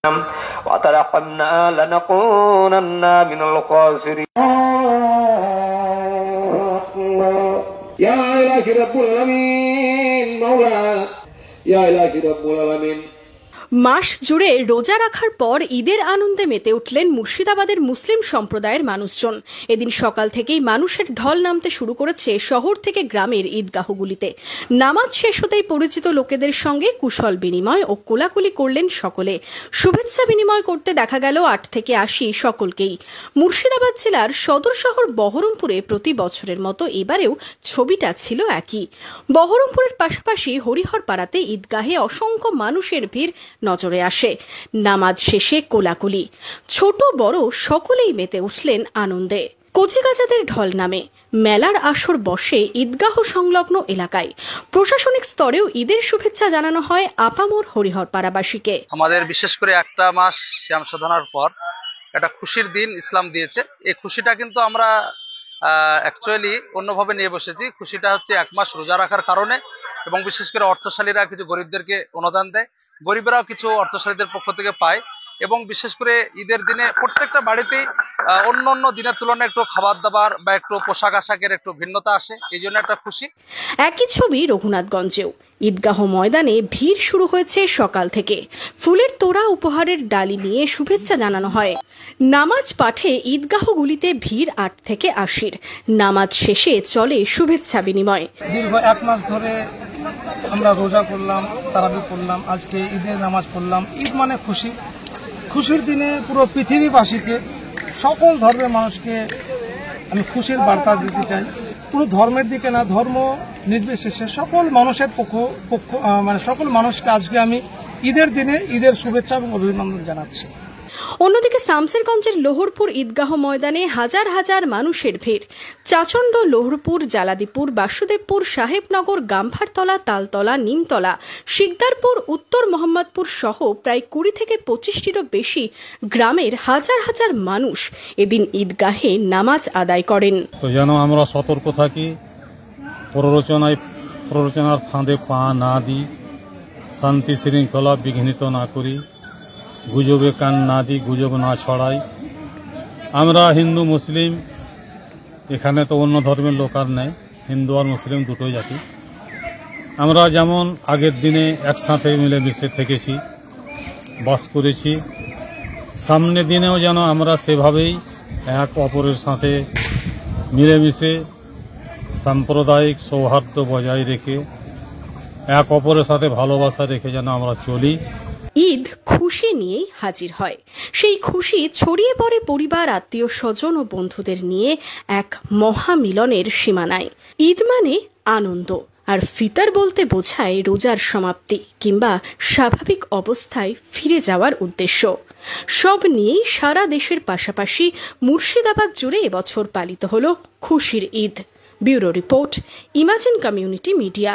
وتركنا لنكونن من الخاسرين يا إله رب العالمين مولا يا إله رب العالمين। মাস জুড়ে রোজা রাখার পর ঈদের আনন্দে মেতে উঠলেন মুর্শিদাবাদের মুসলিম সম্প্রদায়ের মানুষজন। এদিন সকাল থেকেই মানুষের ঢল নামতে শুরু করেছে শহর থেকে গ্রামের ঈদগাহগুলিতে। নামাজ শেষ হতেই পরিচিত লোকেদের সঙ্গে কুশল বিনিময় ও কোলাকুলি করলেন সকলে। শুভেচ্ছা বিনিময় করতে দেখা গেল 8 থেকে 80 সকলকেই। মুর্শিদাবাদ জেলার সদর শহর বহরমপুরে প্রতি বছরের মতো এবারেও ছবিটা ছিল একই। বহরমপুরের পাশাপাশি হরিহরপাড়াতে ঈদগাহে অসংখ্য মানুষের ভিড় নজরে আসে। নামাজ শেষে কোলাকুলি, ছোট বড় সকলেই মেতে উঠলেন আনন্দে। কচিকাচাদের ঢল নামে, মেলার আসর বসে ঈদগাহ সংলগ্ন এলাকায়। প্রশাসনিক স্তরেও ঈদের শুভেচ্ছা জানানো হয় আপামর হরিহরপাড়াবাসীকে। আমাদের বিশেষ করে একটা মাস শ্যাম সাধনার পর একটা খুশির দিন ইসলাম দিয়েছে। এই খুশিটা কিন্তু আমরা অ্যাকচুয়ালি অন্যভাবে নিয়ে বসেছি। খুশিটা হচ্ছে 1 মাস রোজা রাখার কারণে, এবং বিশেষ করে অর্থশালীরা কিছু গরিবদেরকে অনুদান দেয়, গরিবরাও কিছু অর্থশালীদের পক্ষ থেকে পায়, এবং বিশেষ করে ঈদের দিনে প্রত্যেকটা বাড়িতেই অন্য অন্য দিনের তুলনায় একটু খাবার দাবার বা একটু পোশাক আশাকের একটু ভিন্নতা আসে, এই জন্য একটা খুশি। একই ছবি রঘুনাথগঞ্জেও। ঈদগাহ ময়দানে ভিড় শুরু হয়েছে সকাল থেকে। ফুলের তোড়া, উপহারের ডালি নিয়ে শুভেচ্ছা জানানো হয়। নামাজ পাঠে ঈদগাহগুলিতে ভিড় 8 থেকে 80। নামাজ শেষে চলে শুভেচ্ছা বিনিময়। দীর্ঘ 1 মাস ধরে আমরা রোজা করলাম, তারাবি করলাম, আজকে ঈদের নামাজ পড়লাম। ঈদ মানে খুশি। খুশির দিনে পুরো পৃথিবীবাসীকে, সকল ধর্মের মানুষকে আমি খুশির বার্তা দিতে চাই। পুরো ধর্মের দিকে না, ধর্ম নির্বিশেষে সকল মানুষের মানে সকল মানুষকে আজকে আমি ঈদের দিনে ঈদের শুভেচ্ছা এবং অভিনন্দন জানাচ্ছি। অন্যদিকে শামসেরগঞ্জের লোহরপুর ঈদগাহ ময়দানে হাজার হাজার মানুষের ভিড়। চাচণ্ড, লোহরপুর, জালাদিপুর, বাসুদেবপুর, সাহেবনগর, গাম্ভারতলা, তালতলা, নিমতলা, শিকদারপুর, উত্তর মোহাম্মদপুর সহ প্রায় 20 থেকে 25টিরও বেশি গ্রামের হাজার হাজার মানুষ এদিন ঈদগাহে নামাজ আদায় করেন। তো যেন আমরা সতর্ক থাকি, প্ররোচনার ফাঁদে পা না দিই, শান্তি শৃঙ্খলা বিঘ্নিত না করি, গুজবে কান না দিই, গুজব না ছড়াই। আমরা হিন্দু মুসলিম, এখানে তো অন্য ধর্মের লোক আর নেই, হিন্দু আর মুসলিম দুটোই জাতি। আমরা যেমন আগের দিনে একসাথে মিলেমিশে থেকেছি, বাস করেছি, সামনের দিনেও যেন আমরা সেভাবেই এক অপরের সাথে মিলেমিশে সাম্প্রদায়িক সৌহার্দ্য বজায় রেখে এক অপরের সাথে ভালোবাসা রেখে যেন আমরা চলি। ঈদ খুশি নিয়েই হাজির হয়। সেই খুশি ছড়িয়ে পড়ে পরিবার, আত্মীয় স্বজন ও বন্ধুদের নিয়ে এক মহামিলনের সীমানায়। ঈদ মানে আনন্দ, আর ফিতর বলতে বোঝায় রোজার সমাপ্তি কিংবা স্বাভাবিক অবস্থায় ফিরে যাওয়ার উদ্দেশ্য। সব নিয়েই সারা দেশের পাশাপাশি মুর্শিদাবাদ জুড়ে এবছর পালিত হল খুশির Eid. Bureau report, imagine community media.